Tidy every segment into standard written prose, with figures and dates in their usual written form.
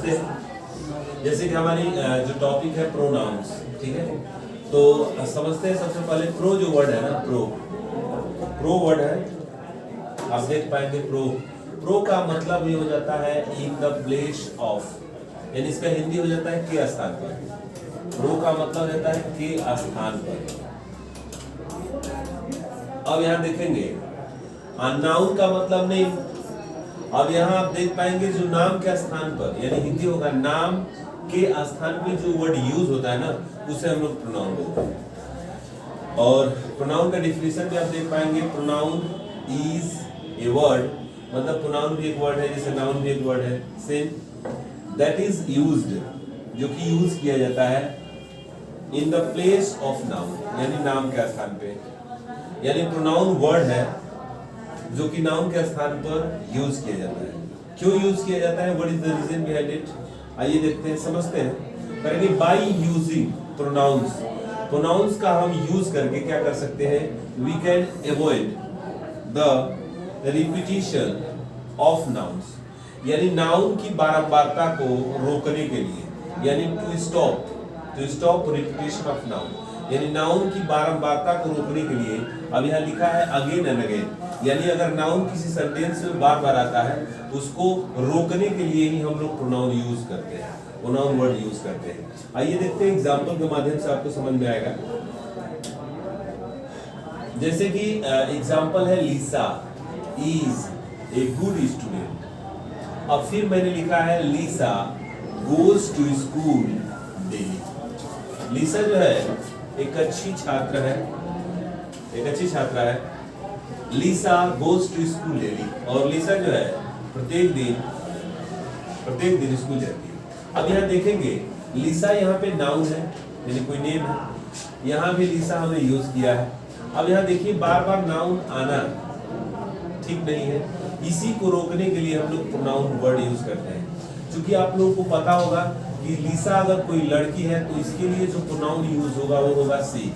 जैसे कि हमारी जो टॉपिक है प्रोनाउंस, ठीक है, तो समझते हैं सबसे पहले प्रो जो वर्ड है ना, प्रो वर्ड है, आप देख पाएंगे प्रो का मतलब ये हो जाता है इन द प्लेस ऑफ, यानी इसका हिंदी हो जाता है के स्थान पर। प्रो का मतलब रहता है के स्थान पर। अब यहाँ देखेंगे नाउन का मतलब नहीं। अब यहाँ आप देख पाएंगे जो नाम के स्थान पर, यानी हिंदी होगा नाम के स्थान पे जो वर्ड यूज होता है ना, उसे हम लोग प्रोनाउन बोलते हैं। और प्रोनाउन का डिफिनेशन भी आप देख पाएंगे, प्रोनाउन इज ए वर्ड, मतलब प्रोनाउन भी एक वर्ड है, जैसे नाउन भी एक वर्ड है, सेम, दैट इज यूज्ड, जो कि यूज किया जाता है in the place of noun, यानी नाम के स्थान पे। यानी प्रोनाउन वर्ड है जो कि नाउन के स्थान पर यूज किया जाता है। क्यों यूज किया जाता है, what is the reason behind it, आइए देखते हैं, समझते हैं। करेंगे बाय यूजिंग प्रोनाउंस, प्रोनाउंस का हम यूज करके क्या कर सकते हैं, we can avoid the repetition of nouns, यानी नाउन की बारंबारता को रोकने के लिए, यानी to stop repetition of noun, यानी नाउन की बारंबारता को रोकने के लिए। अब यहाँ लिखा है अगेन एंड अगेन, यानी अगर नाउन किसी सेंटेंस में बार बार आता है, उसको रोकने के लिए ही हम लोग प्रोनाउन यूज करते हैं, प्रोनाउन वर्ड यूज करते हैं। आइए देखते हैं एग्जांपल के माध्यम से आपको समझ में आएगा। जैसे कि एग्जांपल है लीसा इज ए गुड स्टूडेंट। अब फिर मैंने लिखा है लीसा गोज टू स्कूल डेली। लीसा जो है एक अच्छी छात्र है, एक अच्छी छात्रा है। लीसा गोज टू स्कूल डेली, और लीसा जो है प्रत्येक दिन स्कूल जाती है। अब यहाँ देखेंगे लीसा यहाँ पे नाउन है, यानी कोई नेम है, यहाँ भी लीसा हमने यूज किया है। अब यहाँ देखिए बार बार नाउन आना ठीक नहीं है, इसी को रोकने के लिए हम लोग प्रोनाउन वर्ड यूज करते हैं। क्योंकि आप लोगों को पता होगा कि लीसा अगर कोई लड़की है तो इसके लिए जो प्रोनाउन यूज होगा वो होगा सी,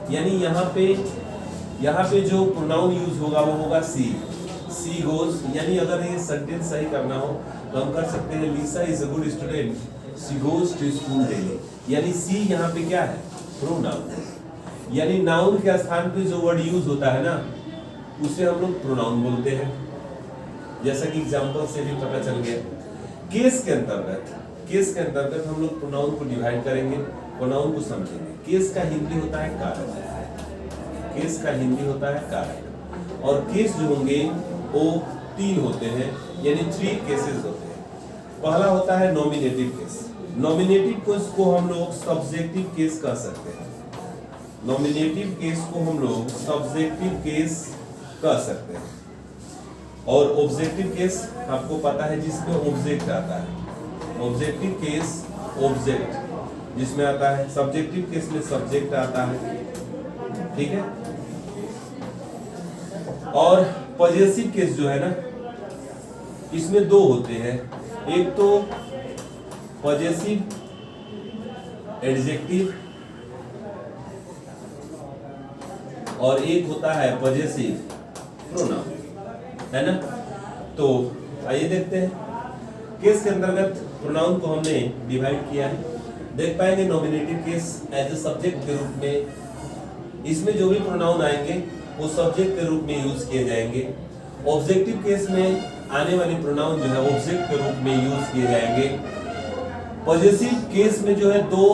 यानी यहाँ पे जो प्रोनाउन यूज होगा वो होगा सी गोज, यानी अगर ये सेंटेंस सही करना हो तो हम कर सकते हैं Lisa is a good student, she goes to school daily, यानी सी यहाँ पे क्या है, प्रोनाउन, यानी नाउन के स्थान पे जो वर्ड यूज होता है ना, उसे हम लोग प्रोनाउन बोलते हैं। जैसा कि एग्जांपल से भी पता चल गया। केस के अंतर्गत हम लोग प्रोनाउन को डिवाइड करेंगे, प्रोनाउन को समझेंगे। केस का हिंदी होता है कारक, केस का हिंदी होता है कारक, और केस जो होंगे वो 3 होते हैं, यानी 3 केसेस होते हैं। पहला होता है नॉमिनेटिव केस। नॉमिनेटिव केस को हम लोग सब्जेक्टिव केस कह सकते हैं। नॉमिनेटिव केस को हम लोग सब्जेक्टिव केस कह सकते हैं। और ऑब्जेक्टिव केस आपको पता है जिसमें ऑब्जेक्ट आता है, ऑब्जेक्टिव केस ऑब्जेक्ट जिसमें आता है, सब्जेक्टिव केस में सब्जेक्ट आता है, ठीक है। और पॉजेसिव केस जो है ना, इसमें 2 होते हैं, एक तो पॉजेसिव एडजेक्टिव और एक होता है पॉजेसिव प्रोनाउन, है ना। तो आइए देखते हैं, केस के अंतर्गत प्रोनाउन को हमने डिवाइड किया है। देख पाएंगे nominative case as a subject के रूप में, इसमें जो भी प्रोनाउन आएंगे वो सब्जेक्ट के रूप में यूज किए जाएंगे। ऑब्जेक्टिव केस में आने वाले प्रोनाउन जो है ऑब्जेक्ट के रूप में यूज किए जाएंगे। पॉजेसिव केस में जो है 2,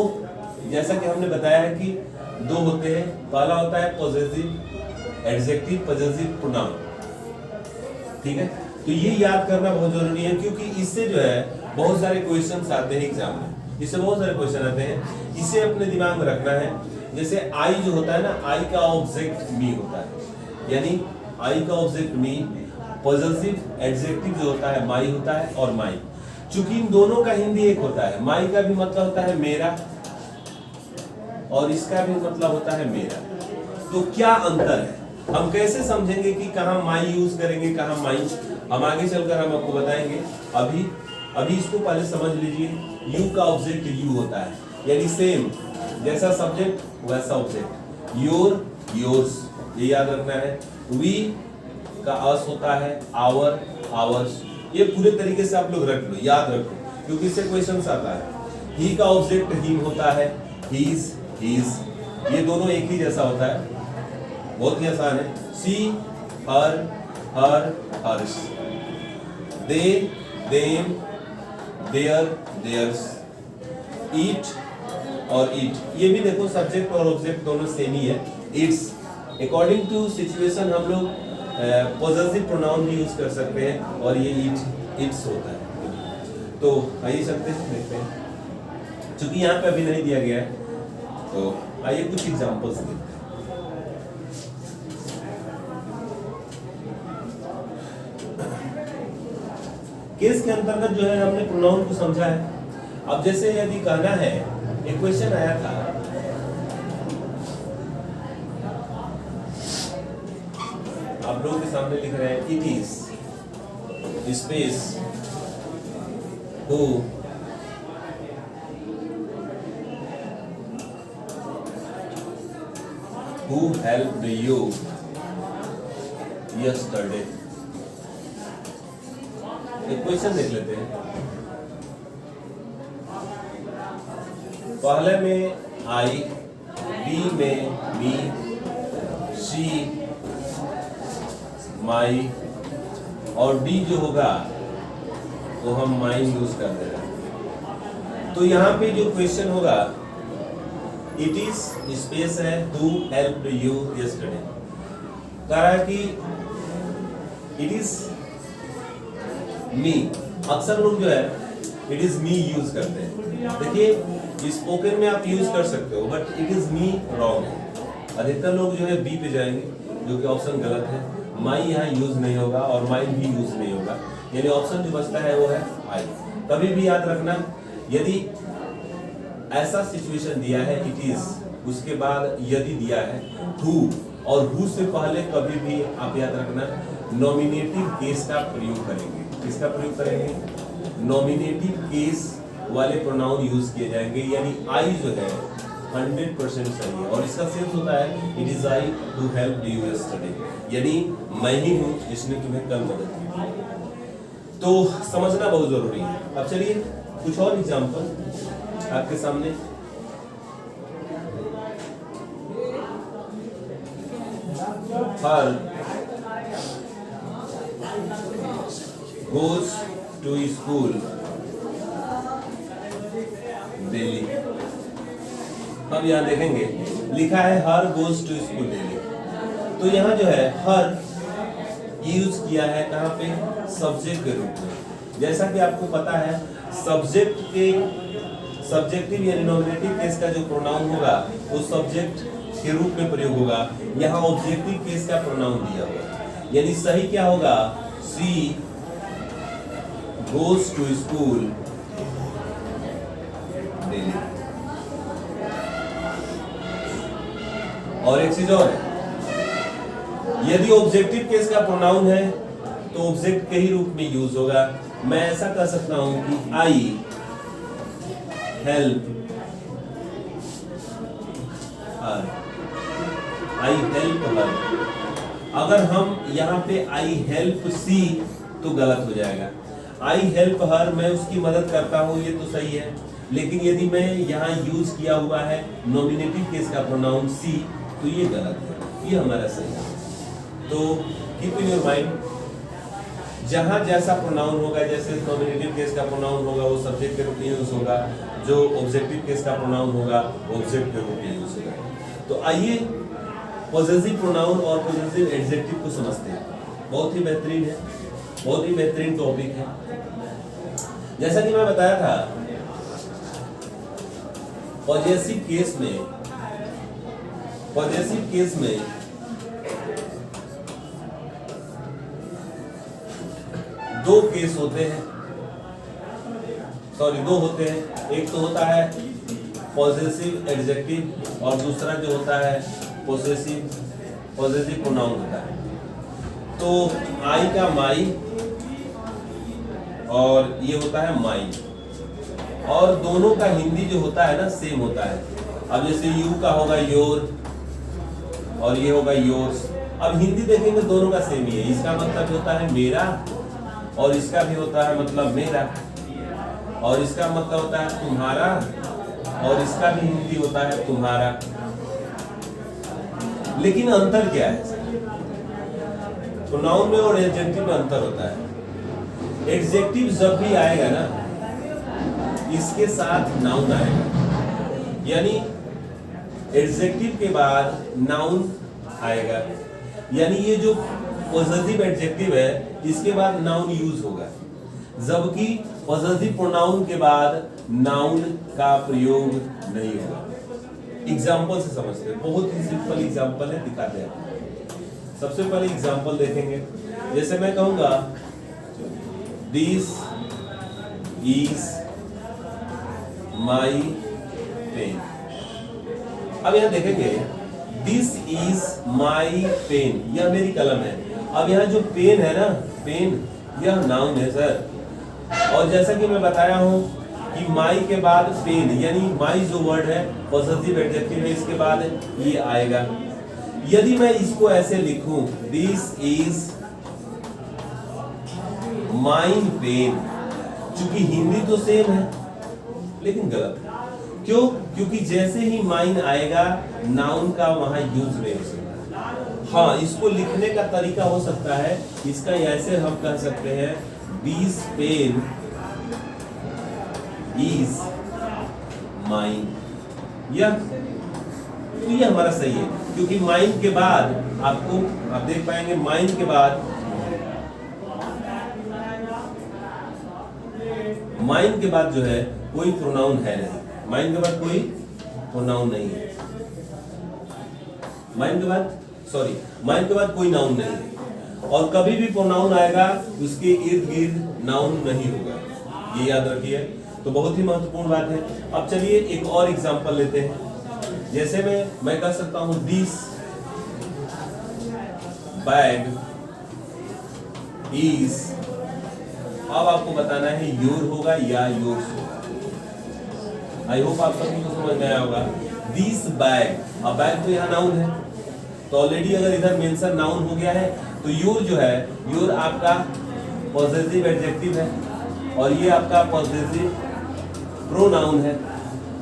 जैसा कि हमने बताया है कि 2 होते हैं। पहला होता है पॉजेसिव एडजेक्टिव, पॉजेसिव प्रोनाउन, ठीक है। तो ये याद करना बहुत जरूरी है, क्योंकि इससे जो है बहुत सारे क्वेश्चंस आते हैं एग्जाम में, इससे बहुत सारे क्वेश्चन आते हैं, इसे अपने दिमाग में रखना है। जैसे आई जो होता है ना, आई का ऑब्जेक्ट मी होता है, यानी आई का ऑब्जेक्ट मी। पॉजेसिव एडजेक्टिव जो होता है माई होता है, और माई, चूंकि इन दोनों का हिंदी एक होता है, माई का भी मतलब होता है मेरा और इसका भी मतलब होता है मेरा। तो क्या अंतर है, हम कैसे समझेंगे कि कहाँ माई यूज करेंगे, कहाँ माई, हम आगे चलकर हम आपको बताएंगे। अभी इसको पहले समझ लीजिए। यू का ऑब्जेक्ट यू होता है, यानी सेम जैसा सब्जेक्ट वैसा ऑब्जेक्ट। योर योर्स, ये याद रखना है। वी का अस होता है आवर आवर्स, ये पूरे तरीके से आप लोग रख लो, याद रखो। क्योंकि इससे क्वेश्चन आता है। ही का ऑब्जेक्ट हिम होता है, हीज, हीज, ये दोनों एक ही जैसा होता है, बहुत ही आसान है। सी, हर, हर्ष, दे, देम, देयर, देयर्स, ईट और ईट, ये भी देखो सब्जेक्ट और ऑब्जेक्ट दोनों सेम ही है। इट्स, अकॉर्डिंग टू सिचुएशन हम लोग पॉजेसिव प्रोनाउन भी यूज कर सकते हैं और ये इट, इट्स होता है। तो आइए चलते हैं, देखते हैं। चूंकि यहाँ पे अभी नहीं दिया गया है तो आइए कुछ एग्जांपल्स देखते हैं। केस के अंतर्गत जो है हमने प्रोनाउन को समझा है। अब जैसे यदि कहना है, एक क्वेश्चन आया था, आप लोगों के सामने लिख रहे हैं, it is space who helped you yesterday। एक क्वेश्चन देख लेते हैं। पहले में आई, बी में मी, शी, माई और डी जो होगा वो हम माई यूज कर दे रहे हैं। तो यहाँ पे जो क्वेश्चन होगा, इट इज स्पेस है हु हेल्प्ड यू यस्टरडे, कह रहा है कि इट इज मी। अक्सर लोग जो है इट इज मी यूज करते हैं। देखिए स्पोकन में आप यूज कर सकते हो, but it is me wrong है। अधिकतर लोग जो है बी पे जाएंगे, जो कि ऑप्शन गलत है। माई यहाँ यूज नहीं होगा और माई भी यूज नहीं होगा, यानी ऑप्शन जो बचता है वो है आई। कभी भी याद रखना, यदि ऐसा सिचुएशन दिया है इट इज, उसके बाद यदि दिया है हु, और हु से पहले कभी भी आप याद रखना नॉमिनेटिव केस का प्रयोग करेंगे। किसका प्रयोग करेंगे? नॉमिनेटिव केस वाले प्रोनाउन यूज किए जाएंगे, यानी आई जो है 100% सही है। और इसका सेंस होता है it is I who helped you yesterday, यानी मैं ही हूँ जिसने तुम्हें कल मदद की। तो समझना बहुत जरूरी है। अब चलिए कुछ और एग्जाम्पल आपके सामने। हर goes to school daily। अब यहाँ देखेंगे लिखा है हर goes to school daily, तो यहाँ जो है हर यूज किया है कहाँ पे? सब्जेक्ट के रूप में। जैसा कि आपको पता है सब्जेक्ट के सब्जेक्टिव यानी नॉमिनेटिव केस का जो प्रोनाउन होगा वो सब्जेक्ट के रूप में प्रयोग होगा। यहाँ ऑब्जेक्टिव केस का प्रोनाउन दिया होगा, यानी सही क्या होगा? सी goes to school daily। और एक चीज और है, यदि ऑब्जेक्टिव केस का प्रोनाउन है तो ऑब्जेक्ट के ही रूप में यूज होगा। मैं ऐसा कह सकता हूं कि I help her, I help her. अगर हम यहाँ पे आई हेल्प सी तो गलत हो जाएगा। आई हेल्प हर, मैं उसकी मदद करता हूँ, ये तो सही है। लेकिन यदि मैं यहाँ यूज किया हुआ है नॉमिनेटिव केस का प्रोनाउन सी तो ये गलत है, ये हमारा सही है। तो कीप इन योर माइंड, जहाँ जैसा प्रोनाउन होगा, जैसे नॉमिनेटिव केस का प्रोनाउन होगा वो सब्जेक्ट के रूप में यूज होगा, जो ऑब्जेक्टिव केस का प्रोनाउन होगा वो ऑब्जेक्ट के रूप में यूज होगा। तो आइए पॉजेसिव प्रोनाउन और पॉजेसिव एडजेक्टिव को समझते हैं। बहुत ही बेहतरीन है, बहुत ही बेहतरीन टॉपिक है। जैसा कि मैं बताया था पॉजेसिव केस में दो केस होते हैं, दो होते हैं। एक तो होता है पॉजेसिव एडजेक्टिव और दूसरा जो होता है पॉजेसिव प्रोनाउन होता है। तो आई का माई और ये होता है माई, और दोनों का हिंदी जो होता है ना सेम होता है। अब जैसे यू का होगा योर और ये होगा योर्स। अब हिंदी देखेंगे दोनों का सेम ही है। इसका मतलब होता है मेरा और इसका भी होता है मतलब मेरा। और इसका मतलब होता है तुम्हारा, और इसका भी हिंदी होता है तुम्हारा। लेकिन अंतर क्या है? तो नाउन में और एडजेक्टिव में अंतर होता है। एडजेक्टिव जब भी आएगा ना, इसके साथ नाउन आएगा, यानी एडजेक्टिव के बाद नाउन आएगा, यानी ये जो पॉजिटिव एडजेक्टिव है इसके बाद नाउन यूज होगा, जबकि पॉजिटिव प्रोनाउन के बाद नाउन का प्रयोग नहीं होगा। एग्जाम्पल से समझते हैं, बहुत ही सिंपल एग्जाम्पल है, दिखाते हैं। सबसे पहले एग्जाम्पल देखेंगे, जैसे मैं कहूंगा दिस इज माई पेन। अब यहां देखेंगे दिस इज माई पेन, यह मेरी कलम है। अब यहाँ जो पेन है ना, पेन यह नाउन है सर, और जैसा कि मैं बताया हूं कि माई के बाद पेन, यानी माई जो वर्ड है पॉजिटिव एडजेक्टिव है, इसके बाद ये आएगा। यदि मैं इसको ऐसे लिखूं दिस इज माइन पेन, चूंकि हिंदी तो सेम है लेकिन गलत है। क्यों? क्योंकि जैसे ही माइन आएगा नाउन का वहां यूज नहीं हो सकता। हाँ, इसको लिखने का तरीका हो सकता है, इसका ऐसे हम कह सकते हैं दिस पेन इज माइन, या तो ये हमारा सही है, क्योंकि माइन के बाद आपको आप देख पाएंगे माइन के बाद जो है कोई प्रोनाउन है नहीं, माइन के बाद कोई प्रोनाउन नहीं है, माइन के बाद कोई नाउन नहीं है, और कभी भी प्रोनाउन आएगा उसके इर्द गिर्द नाउन नहीं होगा, ये याद रखिए। तो बहुत ही महत्वपूर्ण बात है। अब चलिए एक और एग्जांपल लेते हैं, जैसे मैं कह सकता हूं दिस बैग इज, अब आपको बताना है योर होगा या योर्स होगा। आई होप आप सभी को समझ में आया होगा। दिस बैग, अब बैग तो यहाँ नाउन है, तो ऑलरेडी अगर इधर मेंशन नाउन हो गया है तो योर जो है, योर आपका पॉजिटिव एडजेक्टिव है और ये आपका पॉजिटिव प्रोनाउन है,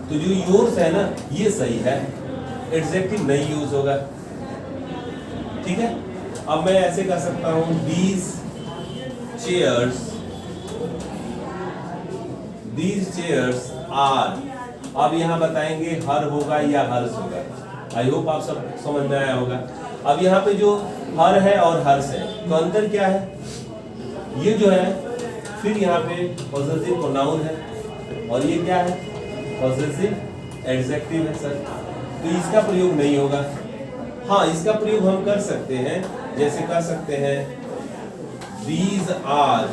तो जो योर्स है ना ये सही है, एडजेक्टिव नहीं यूज होगा। ठीक है, अब मैं ऐसे कर सकता हूं these chairs are, अब यहाँ बताएंगे हर होगा या हर्ष होगा। आई होप आप सब समझ में आया होगा। अब यहाँ पे जो हर है और हर्ष है, तो अंतर क्या है? ये जो है फिर यहाँ पे पॉजिटिव प्रोनाउन है और ये क्या है? पॉजिटिव एडजेक्टिव है सर, तो इसका प्रयोग नहीं होगा। हाँ, इसका प्रयोग हम कर सकते हैं, जैसे कर सकते हैं these are,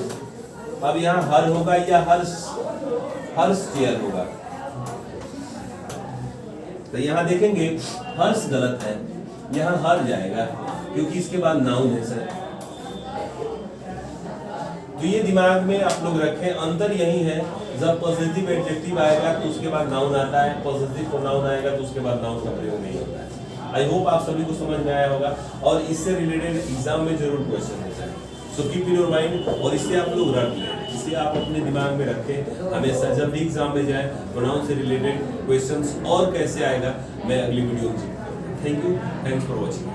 अब यहाँ हर होगा या हर्ष चेयर होगा, तो यहाँ देखेंगे हर्ष गलत है, यहाँ हर जाएगा क्योंकि इसके बाद नाउन है सर। तो ये दिमाग में आप लोग रखें, अंतर यही है, जब पॉजिटिव एडजेक्टिव आएगा तो उसके बाद नाउन आता है, पॉजिटिव प्रोनाउन आएगा तो उसके बाद नाउन का प्रयोग नहीं होता है। आई होप आप सभी को समझ में आया होगा, और इससे रिलेटेड एग्जाम में जरूर क्वेश्चन होता है, so keep in your mind, और इससे आप लोग रख लें, इसे आप अपने दिमाग में रखें हमेशा, जब भी एग्जाम में जाए प्रोनाउन से रिलेटेड क्वेश्चंस और कैसे आएगा मैं अगली वीडियो में। Thank you, thanks for watching.